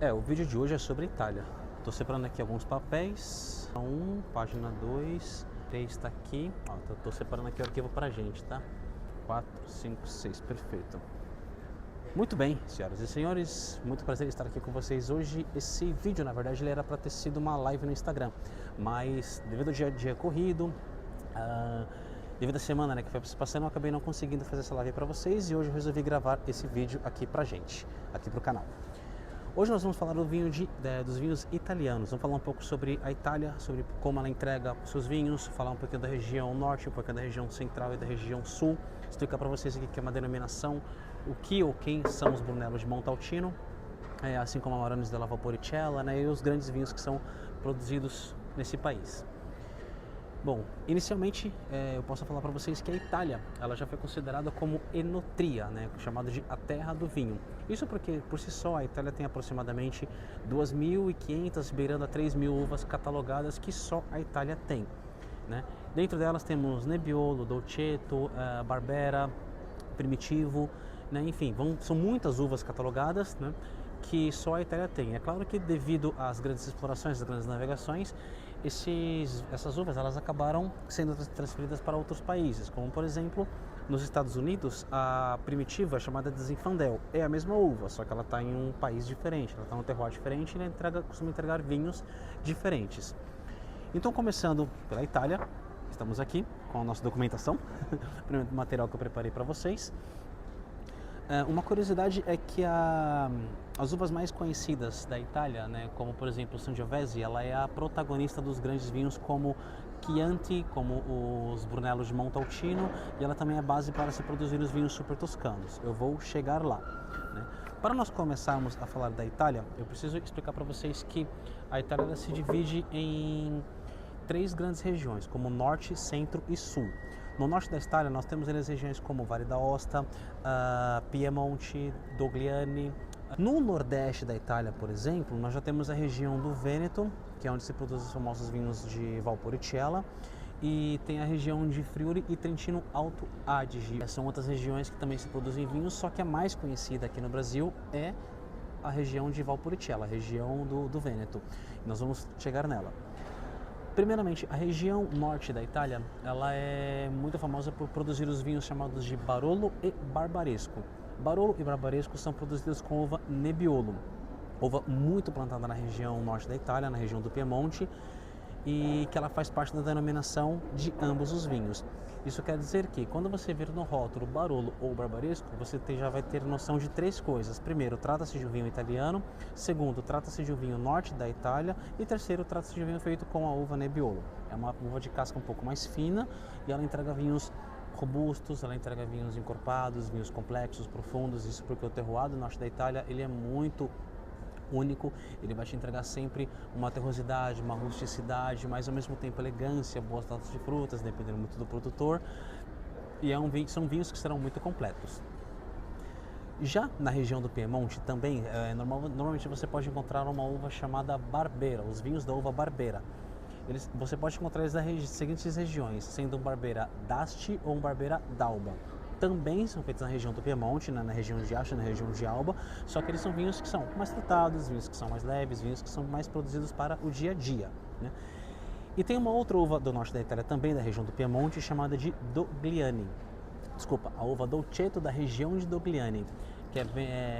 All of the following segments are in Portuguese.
O vídeo de hoje é sobre a Itália. Estou separando aqui alguns papéis. Página 2, 3 está aqui. Estou separando aqui o arquivo para a gente, tá? 4, 5, 6, perfeito. Muito bem, senhoras e senhores, muito prazer estar aqui com vocês hoje. Esse vídeo, na verdade, ele era para ter sido uma live no Instagram, mas devido ao dia corrido, devido à semana que foi se passando, eu acabei não conseguindo fazer essa live para vocês e hoje eu resolvi gravar esse vídeo aqui pra gente, aqui pro canal. Hoje nós vamos falar do vinho dos vinhos italianos. Vamos falar um pouco sobre a Itália, sobre como ela entrega os seus vinhos, falar um pouquinho da região norte, um pouquinho da região central e da região sul, explicar para vocês aqui que é uma denominação, o que ou quem são os Brunello de Montalcino, assim como a Amaranhos della Valpolicella, e os grandes vinhos que são produzidos nesse país. Bom, inicialmente eu posso falar para vocês que a Itália ela já foi considerada como Enotria, chamada de a terra do vinho. Isso porque por si só a Itália tem aproximadamente 2.500, beirando a 3.000 uvas catalogadas que só a Itália tem. Dentro delas temos Nebbiolo, Dolcetto, Barbera, Primitivo, enfim, são muitas uvas catalogadas, que só a Itália tem. É claro que devido às grandes explorações, às grandes navegações, essas uvas elas acabaram sendo transferidas para outros países, como por exemplo nos Estados Unidos a Primitiva é chamada de Zinfandel, é a mesma uva, só que ela está em um país diferente, ela está num terroir diferente e ela costuma entregar vinhos diferentes. Então, começando pela Itália, estamos aqui com a nossa documentação, o material que eu preparei para vocês. Uma curiosidade é que as uvas mais conhecidas da Itália, como por exemplo o Sangiovese, ela é a protagonista dos grandes vinhos como Chianti, como os Brunello de Montalcino, e ela também é base para se produzir os vinhos super toscanos. Eu vou chegar lá. Para nós começarmos a falar da Itália, eu preciso explicar para vocês que a Itália ela se divide em 3 grandes regiões, como Norte, Centro e Sul. No norte da Itália nós temos as regiões como Vale d'Aosta, Piemonte, Dogliani. No nordeste da Itália, por exemplo, nós já temos a região do Vêneto, que é onde se produzem os famosos vinhos de Valpolicella, e tem a região de Friuli e Trentino Alto Adige. São outras regiões que também se produzem vinhos, só que a mais conhecida aqui no Brasil é a região de Valpolicella, a região do Vêneto. Nós vamos chegar nela. Primeiramente, a região norte da Itália, ela é muito famosa por produzir os vinhos chamados de Barolo e Barbaresco. Barolo e Barbaresco são produzidos com uva Nebbiolo, uva muito plantada na região norte da Itália, na região do Piemonte, e que ela faz parte da denominação de ambos os vinhos. Isso quer dizer que quando você vir no rótulo Barolo ou Barbaresco, você já vai ter noção de 3 coisas. Primeiro, trata-se de um vinho italiano. Segundo, trata-se de um vinho norte da Itália. E terceiro, trata-se de um vinho feito com a uva Nebbiolo. É uma uva de casca um pouco mais fina e ela entrega vinhos robustos, ela entrega vinhos encorpados, vinhos complexos, profundos. Isso porque o terroir do norte da Itália ele é muito único, ele vai te entregar sempre uma terrosidade, uma rusticidade, mas ao mesmo tempo elegância, boas notas de frutas, dependendo muito do produtor, e são vinhos que serão muito completos. Já na região do Piemonte também, normalmente você pode encontrar uma uva chamada Barbera, os vinhos da uva Barbera. Você pode encontrar eles nas seguintes regiões, sendo um Barbera d'Asti ou um Barbera d'Alba. Também são feitos na região do Piemonte, na região de Asti, na região de Alba, só que eles são vinhos que são mais tratados, vinhos que são mais leves, vinhos que são mais produzidos para o dia a dia. E tem uma outra uva do norte da Itália, também da região do Piemonte, chamada de Dogliani. Desculpa, a uva Dolcetto da região de Dogliani, que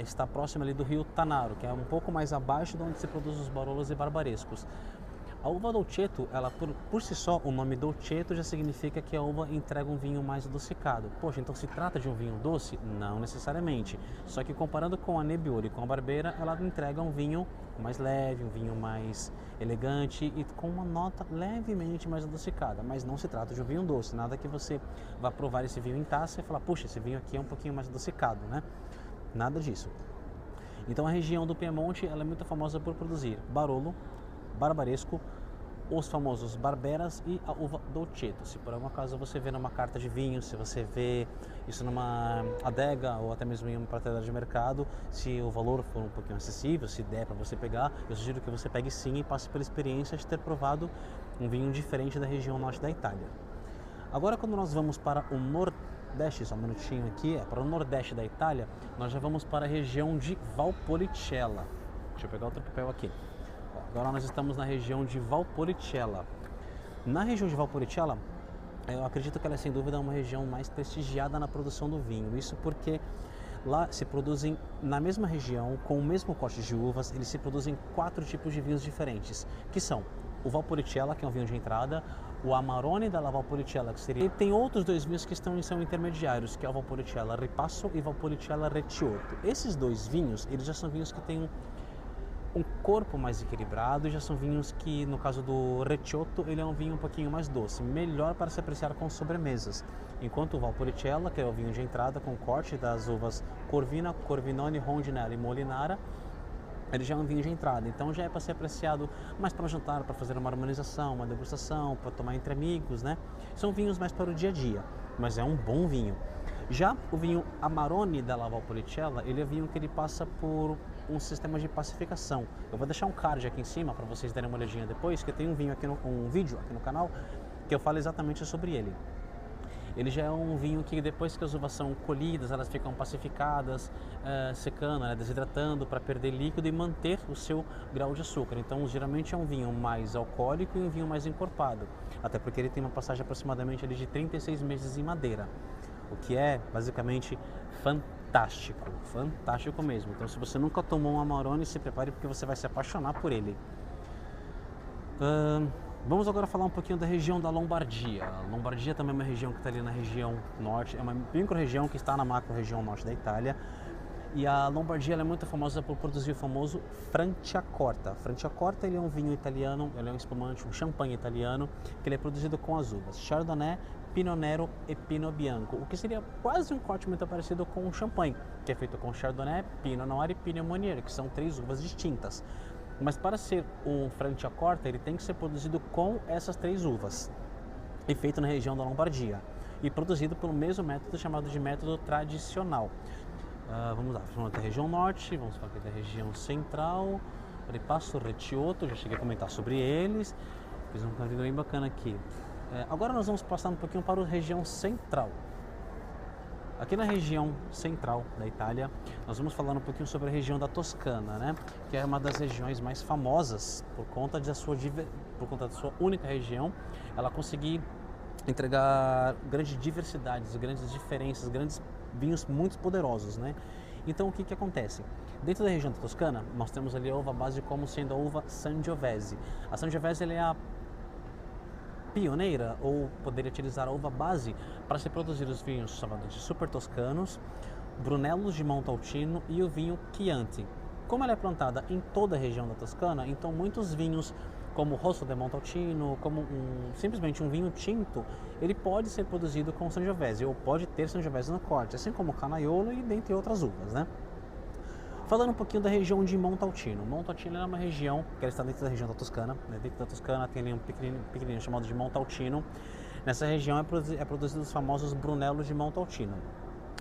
está próxima ali do rio Tanaro, que é um pouco mais abaixo de onde se produzem os Barolos e Barbarescos. A uva Dolcetto, ela por si só, o nome Dolcetto já significa que a uva entrega um vinho mais adocicado. Poxa, então se trata de um vinho doce? Não necessariamente. Só que comparando com a Nebbiolo e com a Barbera, ela entrega um vinho mais leve, um vinho mais elegante e com uma nota levemente mais adocicada. Mas não se trata de um vinho doce, nada que você vá provar esse vinho em taça e falar, puxa, esse vinho aqui é um pouquinho mais adocicado, Nada disso. Então a região do Piemonte, ela é muito famosa por produzir Barolo, Barbaresco, os famosos Barberas e a uva Dolcetto. Se por algum acaso você vê numa carta de vinho, se você vê isso numa adega ou até mesmo em uma prateleira de mercado, se o valor for um pouquinho acessível, se der para você pegar, eu sugiro que você pegue sim e passe pela experiência de ter provado um vinho diferente da região norte da Itália. Agora, quando nós vamos para o nordeste, só um minutinho aqui, para o nordeste da Itália, nós já vamos para a região de Valpolicella. Deixa eu pegar outro papel aqui. Agora nós estamos na região de Valpolicella. Na região de Valpolicella, eu acredito que ela é sem dúvida uma região mais prestigiada na produção do vinho. Isso porque lá se produzem, na mesma região, com o mesmo corte de uvas, eles se produzem 4 tipos de vinhos diferentes, que são o Valpolicella, que é um vinho de entrada, o Amarone della Valpolicella, que seria... E tem outros 2 vinhos que são intermediários, que é o Valpolicella Ripasso e Valpolicella Recioto. Esses 2 vinhos, eles já são vinhos que têm um corpo mais equilibrado, e já são vinhos que, no caso do Recioto, ele é um vinho um pouquinho mais doce, melhor para se apreciar com sobremesas. Enquanto o Valpolicella, que é o vinho de entrada com corte das uvas Corvina, Corvinone, Rondinella e Molinara, ele já é um vinho de entrada, então já é para ser apreciado mais para jantar, para fazer uma harmonização, uma degustação, para tomar entre amigos, né? São vinhos mais para o dia a dia, mas é um bom vinho. Já o vinho Amarone della Valpolicella, ele é vinho que ele passa por um sistema de pacificação. Eu vou deixar um card aqui em cima para vocês darem uma olhadinha depois, que tem um vídeo aqui no canal que eu falo exatamente sobre ele. Ele já é um vinho que depois que as uvas são colhidas, elas ficam pacificadas, secando, né, desidratando para perder líquido e manter o seu grau de açúcar. Então, geralmente é um vinho mais alcoólico e um vinho mais encorpado, até porque ele tem uma passagem aproximadamente ali de 36 meses em madeira, o que é basicamente fantástico, fantástico mesmo. Então, se você nunca tomou um Amarone, se prepare porque você vai se apaixonar por ele. Vamos agora falar um pouquinho da região da Lombardia. A Lombardia também é uma região que está ali na região norte, é uma micro-região que está na macro-região norte da Itália. E a Lombardia ela é muito famosa por produzir o famoso Franciacorta. Franciacorta ele é um vinho italiano, ele é um espumante, um champanhe italiano, que ele é produzido com as uvas Chardonnay, Pinot Nero e Pinot Bianco, o que seria quase um corte muito parecido com o champanhe, que é feito com Chardonnay, Pinot Noir e Pinot Meunier, que são 3 uvas distintas. Mas para ser um Franciacorta, ele tem que ser produzido com essas 3 uvas e feito na região da Lombardia e produzido pelo mesmo método chamado de método tradicional. Vamos lá, vamos da região norte, vamos falar aqui da região central, Ripasso, Recioto, já cheguei a comentar sobre eles, fiz um caminho bem bacana aqui. Agora nós vamos passar um pouquinho para a região central. Aqui na região central da Itália, nós vamos falar um pouquinho sobre a região da Toscana, né? Que é uma das regiões mais famosas por conta da sua única região, ela conseguir entregar grandes diversidades, grandes diferenças, grandes vinhos muito poderosos, né? Então o que acontece? Dentro da região da Toscana, nós temos ali a uva base como sendo a uva Sangiovese. A Sangiovese ela é a pioneira, ou poderia utilizar a uva base para se produzir os vinhos chamados de super toscanos, Brunellos de Montalcino e o vinho Chianti. Como ela é plantada em toda a região da Toscana, então muitos vinhos como Rosso de Montalcino, como simplesmente um vinho tinto, ele pode ser produzido com Sangiovese, ou pode ter Sangiovese no corte, assim como Canaiolo e dentre outras uvas, né? Falando um pouquinho da região de Montalcino. Montalcino é uma região que está dentro da região da Toscana, né? Dentro da Toscana tem ali um pequenininho chamado de Montalcino. Nessa região é produzido os famosos Brunellos de Montalcino.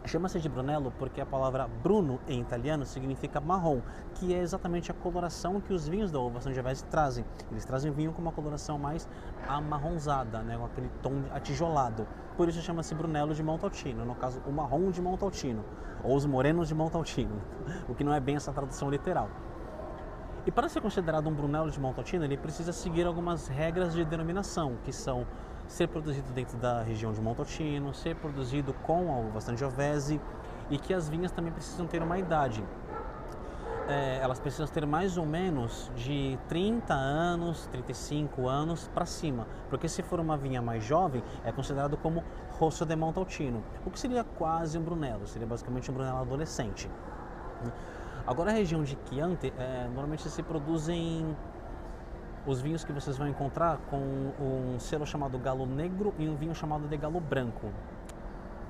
Chama-se de Brunello porque a palavra Bruno em italiano significa marrom, que é exatamente a coloração que os vinhos da uva Sangiovese trazem. Eles trazem vinho com uma coloração mais amarronzada, né, com aquele tom atijolado. Por isso chama-se Brunello de Montalcino, no caso o marrom de Montalcino, ou os morenos de Montalcino, o que não é bem essa tradução literal. E para ser considerado um Brunello de Montalcino, ele precisa seguir algumas regras de denominação, que são ser produzido dentro da região de Montalcino, ser produzido com a uva Sangiovese e que as vinhas também precisam ter uma idade. Elas precisam ter mais ou menos de 30 anos, 35 anos para cima, porque se for uma vinha mais jovem, é considerado como Rosso de Montalcino, o que seria quase um Brunello, seria basicamente um Brunello adolescente. Agora a região de Chianti, normalmente se produzem os vinhos que vocês vão encontrar com um selo chamado Galo Negro e um vinho chamado de Galo Branco.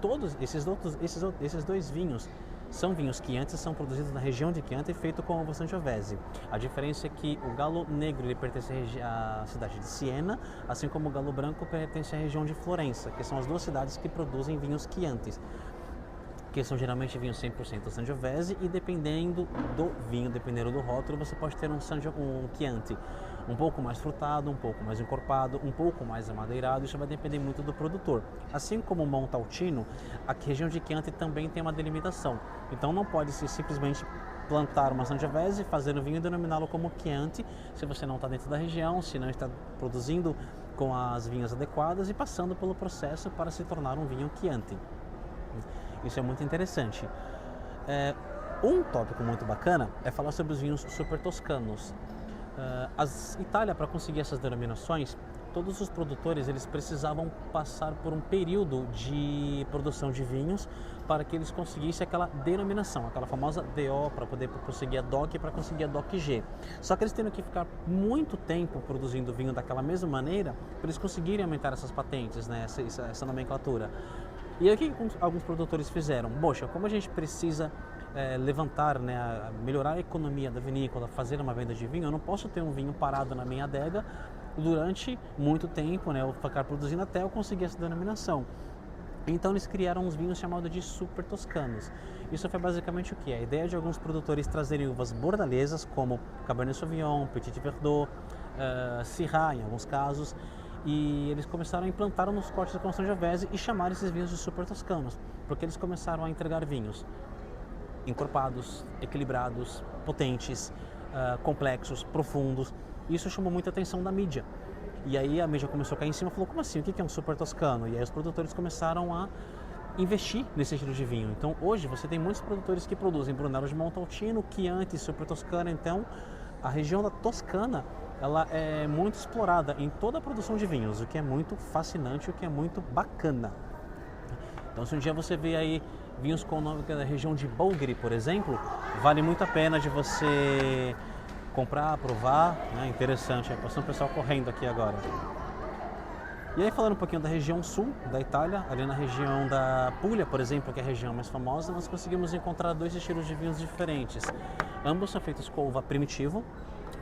Todos esses 2 vinhos são vinhos Chianti, são produzidos na região de Chianti e feito com uva Sangiovese. A diferença é que o Galo Negro ele pertence à cidade de Siena, assim como o Galo Branco pertence à região de Florença, que são as 2 cidades que produzem vinhos Chianti, que são geralmente vinhos 100% Sangiovese, e dependendo do vinho, dependendo do rótulo, você pode ter um Chianti um pouco mais frutado, um pouco mais encorpado, um pouco mais amadeirado. Isso vai depender muito do produtor. Assim como o Montalcino, a região de Chianti também tem uma delimitação. Então não pode ser simplesmente plantar uma Sangiovese, fazer o vinho e denominá-lo como Chianti, se você não está dentro da região, se não está produzindo com as vinhas adequadas e passando pelo processo para se tornar um vinho Chianti. Isso é muito interessante. Um tópico muito bacana é falar sobre os vinhos super toscanos. A Itália, para conseguir essas denominações, todos os produtores eles precisavam passar por um período de produção de vinhos para que eles conseguissem aquela denominação, aquela famosa DO, para poder conseguir a DOC e para conseguir a DOC-G. Só que eles tendo que ficar muito tempo produzindo vinho daquela mesma maneira para eles conseguirem aumentar essas patentes, né, essa nomenclatura. E aí o que alguns produtores fizeram? Poxa, como a gente precisa levantar, né, melhorar a economia da vinícola, fazer uma venda de vinho, eu não posso ter um vinho parado na minha adega durante muito tempo, né, eu ficar produzindo até eu conseguir essa denominação. Então eles criaram uns vinhos chamados de super toscanos. Isso foi basicamente o que? A ideia de alguns produtores trazerem uvas bordalesas, como Cabernet Sauvignon, Petit Verdot, Syrah em alguns casos, e eles começaram a implantar nos cortes da Sangiovese e chamar esses vinhos de super toscanos, porque eles começaram a entregar vinhos encorpados, equilibrados, potentes, complexos, profundos. Isso chamou muita atenção da mídia. E aí a mídia começou a cair em cima e falou, como assim? O que é um super toscano? E aí os produtores começaram a investir nesse estilo de vinho. Então hoje você tem muitos produtores que produzem Brunello de Montalcino, Chianti, super toscano. Então a região da Toscana ela é muito explorada em toda a produção de vinhos, o que é muito fascinante, o que é muito bacana. Então se um dia você vê aí vinhos com o nome da região de Bolgheri, por exemplo, vale muito a pena de você comprar, provar, né? Interessante, passou um pessoal correndo aqui agora. E aí falando um pouquinho da região sul da Itália, ali na região da Puglia, por exemplo, que é a região mais famosa, nós conseguimos encontrar dois estilos de vinhos diferentes. Ambos são feitos com uva primitivo,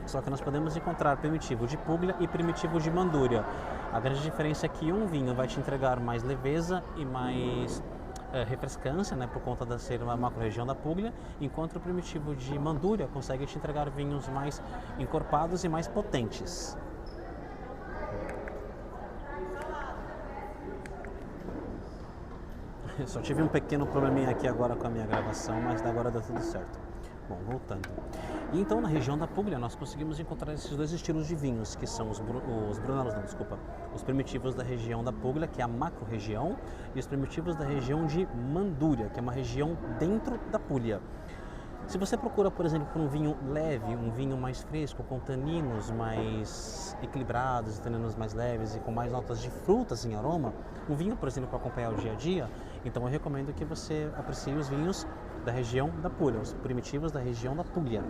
só que nós podemos encontrar primitivo de Puglia e primitivo de Manduria. A grande diferença é que um vinho vai te entregar mais leveza e mais refrescância, né, por conta de ser uma macro-região da Puglia, enquanto o primitivo de Manduria consegue te entregar vinhos mais encorpados e mais potentes. Eu só tive um pequeno probleminha aqui agora com a minha gravação, mas agora deu tudo certo. Bom, voltando. E então na região da Puglia nós conseguimos encontrar esses dois estilos de vinhos, que são os primitivos da região da Puglia, que é a macro-região, e os primitivos da região de Manduria, que é uma região dentro da Puglia. Se você procura, por exemplo, por um vinho leve, um vinho mais fresco, com taninos mais equilibrados, taninos mais leves e com mais notas de frutas em aroma, um vinho, por exemplo, para acompanhar o dia a dia, então eu recomendo que você aprecie os vinhos da região da Puglia, os primitivos da região da Puglia.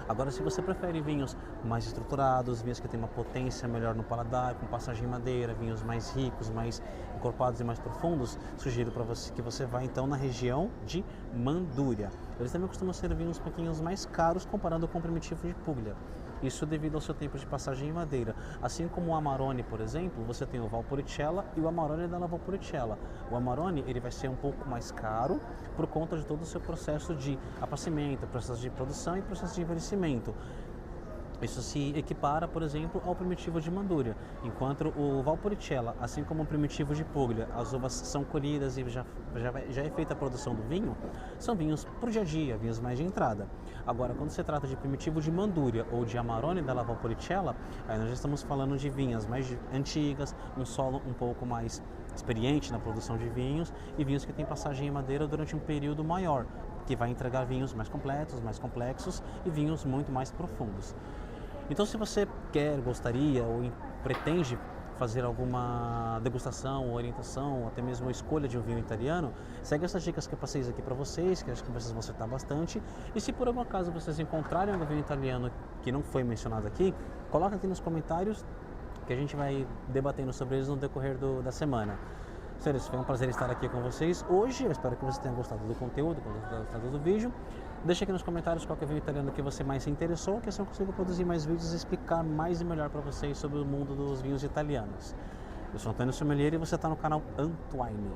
Agora, se você prefere vinhos mais estruturados, vinhos que têm uma potência melhor no paladar, com passagem em madeira, vinhos mais ricos, mais encorpados e mais profundos, sugiro para você que você vá então na região de Manduria. Eles também costumam ser vinhos um pouquinho mais caros comparando com o primitivo de Puglia. Isso devido ao seu tempo de passagem em madeira. Assim como o Amarone, por exemplo, você tem o Valpolicella e o Amarone da Valpolicella. O Amarone ele vai ser um pouco mais caro por conta de todo o seu processo de apacimento, processo de produção e processo de envelhecimento. Isso se equipara, por exemplo, ao primitivo de Manduria, enquanto o Valpolicella, assim como o primitivo de Puglia, as uvas são colhidas e já é feita a produção do vinho, são vinhos para o dia a dia, vinhos mais de entrada. Agora, quando se trata de primitivo de Manduria ou de Amarone della Valpolicella, aí nós já estamos falando de vinhas mais antigas, um solo um pouco mais experiente na produção de vinhos e vinhos que têm passagem em madeira durante um período maior, que vai entregar vinhos mais completos, mais complexos e vinhos muito mais profundos. Então, se você gostaria ou pretende fazer alguma degustação, orientação, ou até mesmo escolha de um vinho italiano, segue essas dicas que eu passei aqui para vocês, que acho que vocês vão acertar bastante. E se por algum acaso vocês encontrarem algum vinho italiano que não foi mencionado aqui, coloca aqui nos comentários que a gente vai debatendo sobre eles no decorrer da semana. Senhores, foi um prazer estar aqui com vocês hoje. Eu espero que vocês tenham gostado do conteúdo, gostado do vídeo. Deixe aqui nos comentários qual que é o vinho italiano que você mais se interessou, que assim eu consigo produzir mais vídeos e explicar mais e melhor para vocês sobre o mundo dos vinhos italianos. Eu sou Antônio Sommelier e você está no canal Antoine.